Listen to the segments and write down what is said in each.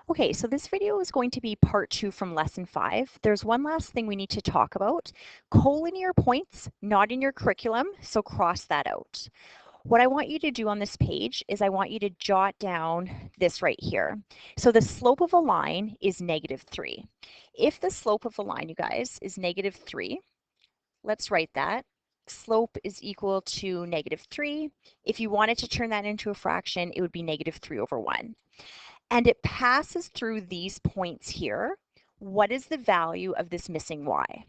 Okay, so this video is going to be part 2 from lesson 5. There's one last thing we need to talk about. Collinear points, not in your curriculum, so cross that out. What I want you to do on this page is I want you to jot down this right here. So the slope of a line is -3. If the slope of a line, you guys, is -3, let's write that. Slope is equal to -3. If you wanted to turn that into a fraction, it would be -3/1. And it passes through these points here. What is the value of this missing y?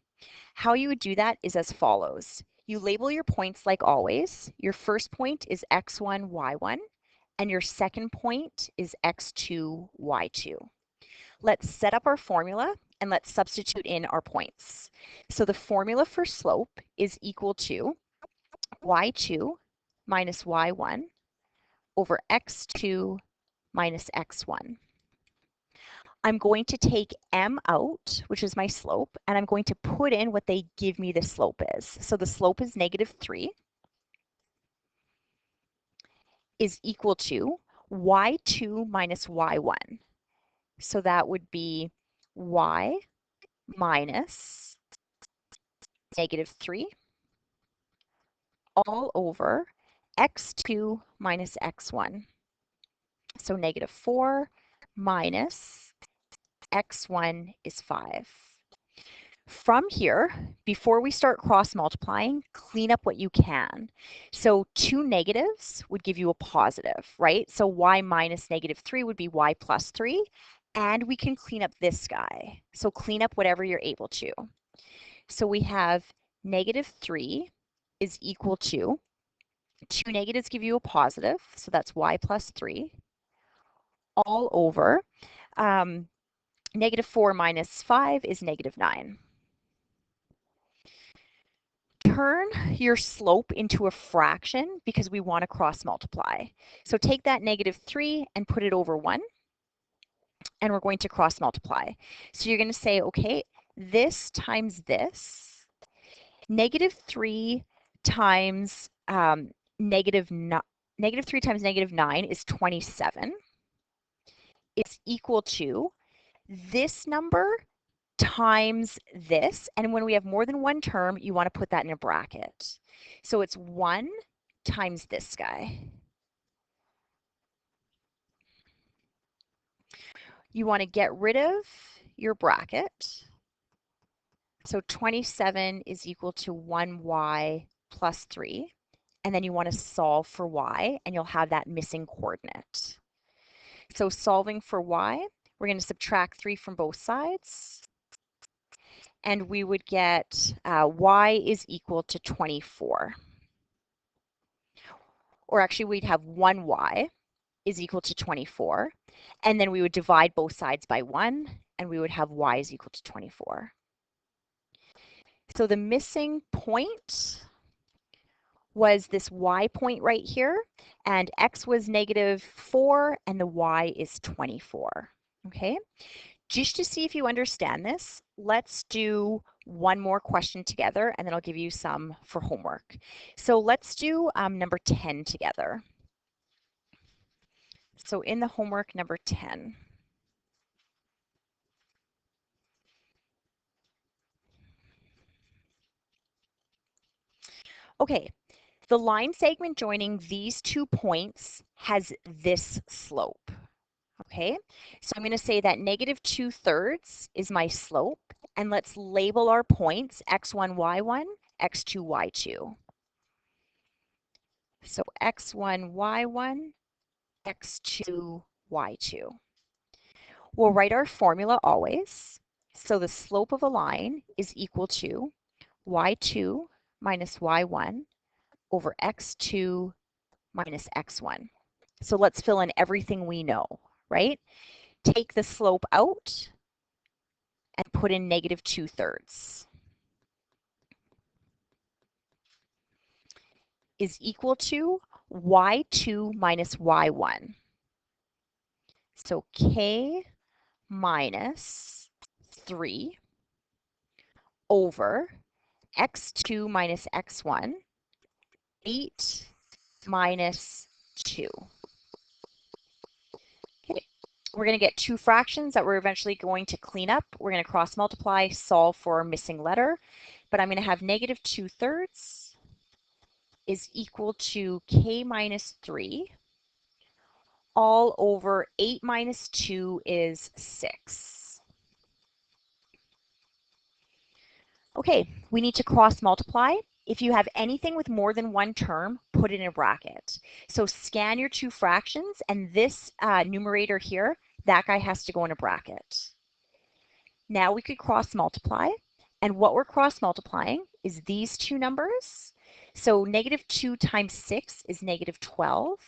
How you would do that is as follows. You label your points like always. Your first point is x1, y1, and your second point is x2, y2. Let's set up our formula and let's substitute in our points. So the formula for slope is equal to y2 minus y1 over x2 minus x1. I'm going to take m out, which is my slope, and I'm going to put in what they give me the slope is. So the slope is -3 is equal to y2 minus y1. So that would be y minus -3 all over x2 minus x1. So -4 minus x1 is 5. From here, before we start cross multiplying, clean up what you can. So 2 negatives would give you a positive, right? So y minus -3 would be y plus 3. And we can clean up this guy. So clean up whatever you're able to. So we have -3 is equal to 2 negatives give you a positive, so that's y plus 3, all over -4 minus 5 is -9. Turn your slope into a fraction because we want to cross multiply. So take that -3 and put it over 1, and we're going to cross multiply. So you're going to say, okay, this times this, -3 times -3 times -9 is 27, is equal to this number times this, and when we have more than one term, you want to put that in a bracket. So it's 1 times this guy. You want to get rid of your bracket. So 27 is equal to 1y plus 3. And then you want to solve for y, and you'll have that missing coordinate. So solving for y, we're going to subtract 3 from both sides. And we would get y is equal to 24. Or actually, we'd have 1y is equal to 24. And then we would divide both sides by 1, and we would have y is equal to 24. So the missing point was this y point right here, and x was -4, and the y is 24. Okay? Just to see if you understand this, let's do one more question together, and then I'll give you some for homework. So let's do number 10 together. So in the homework number 10. Okay, the line segment joining these 2 points has this slope. Okay, so I'm going to say that -2/3 is my slope, and let's label our points x1, y1, x2, y2. So x1, y1, x2, y2. We'll write our formula always. So the slope of a line is equal to y2 minus y1 over x2 minus x1. So let's fill in everything we know, right? Take the slope out and put in -2/3 is equal to y2 minus y1. So k minus 3 over x2 minus x1, 8 minus 2. Okay, We're going to get two fractions that we're eventually going to clean up. We're going to cross multiply, solve for our missing letter. But I'm going to have negative 2/3 is equal to k minus 3 all over 8 minus 2 is 6. Okay, we need to cross multiply. If you have anything with more than one term, put it in a bracket. So scan your two fractions, and this numerator here, that guy has to go in a bracket. Now we could cross multiply, and what we're cross multiplying is these two numbers. So negative 2 times 6 is negative 12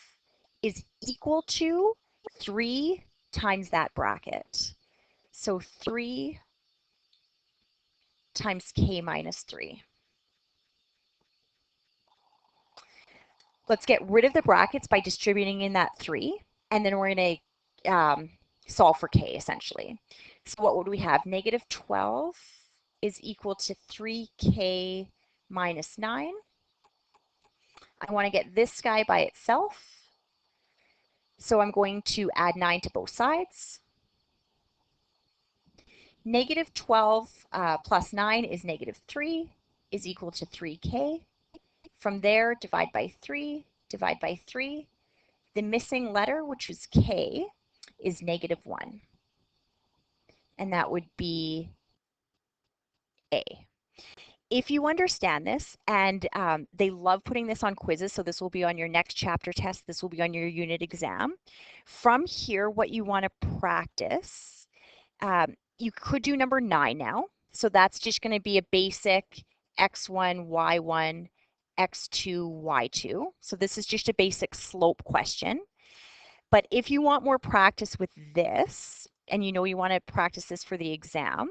is equal to 3 times that bracket. So 3 times k minus 3. Let's get rid of the brackets by distributing in that 3, and then we're going to solve for k, essentially. So what would we have? Negative 12 is equal to 3k minus 9. I want to get this guy by itself, so I'm going to add 9 to both sides. Negative 12 plus 9 is negative 3 is equal to 3k. From there, divide by 3, divide by 3. The missing letter, which is k, is negative 1. And that would be A. If you understand this, and they love putting this on quizzes, so this will be on your next chapter test, this will be on your unit exam. From here, what you want to practice, you could do number 9 now. So that's just going to be a basic x1, y1, x2, y2. So this is just a basic slope question. But if you want more practice with this, and you know you want to practice this for the exam,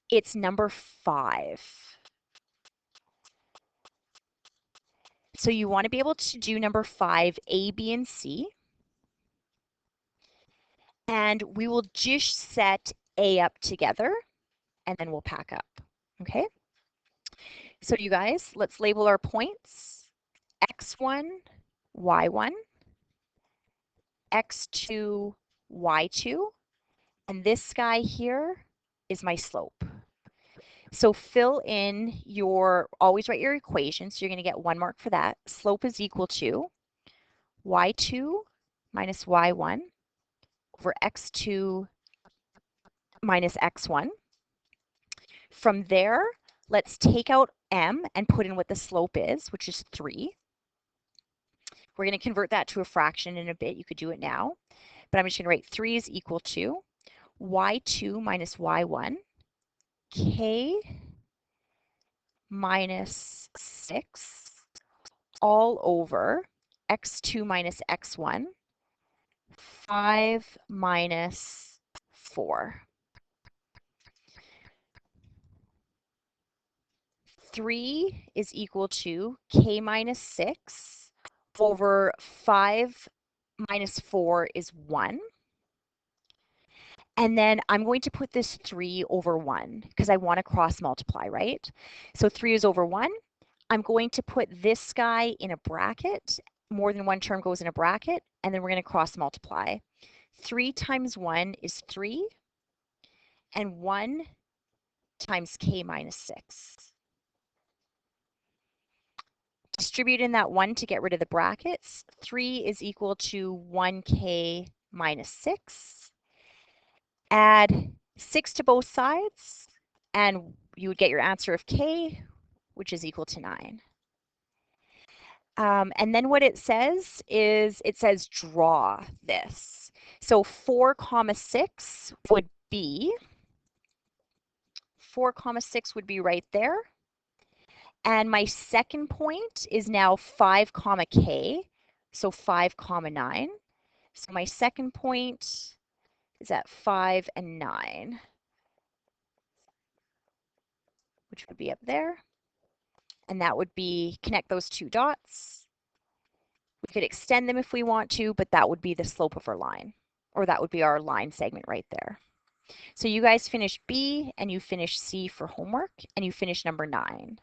it's number 5. So you want to be able to do number 5, A, B, and C. And we will just set A up together, and then we'll pack up, okay? So you guys, let's label our points. X1, Y1, X2, Y2, and this guy here is my slope. So fill in your, always write your equation, so you're going to get 1 mark for that. Slope is equal to y2 minus y1 over x2 minus x1. From there, let's take out m and put in what the slope is, which is 3. We're going to convert that to a fraction in a bit. You could do it now. But I'm just going to write 3 is equal to y2 minus y1, k minus 6 all over x2 minus x1, 5 minus 4. 3 is equal to k minus 6 over 5 minus 4 is 1. And then I'm going to put this 3 over 1 because I want to cross multiply, right? So 3 is over 1. I'm going to put this guy in a bracket. More than one term goes in a bracket, and then we're going to cross multiply. 3 times 1 is 3, and 1 times k minus 6. Distribute in that 1 to get rid of the brackets. 3 is equal to 1k minus 6. Add 6 to both sides, and you would get your answer of k, which is equal to 9. And then what it says is, it says draw this. So 4 comma 6 would be, 4 comma 6 would be right there. And my second point is now 5 comma k, so 5 comma 9. So my second point is at 5 and 9, which would be up there. And that would be, connect those two dots. We could extend them if we want to, but that would be the slope of our line, or that would be our line segment right there. So you guys finish B and you finish C for homework, and you finish number 9.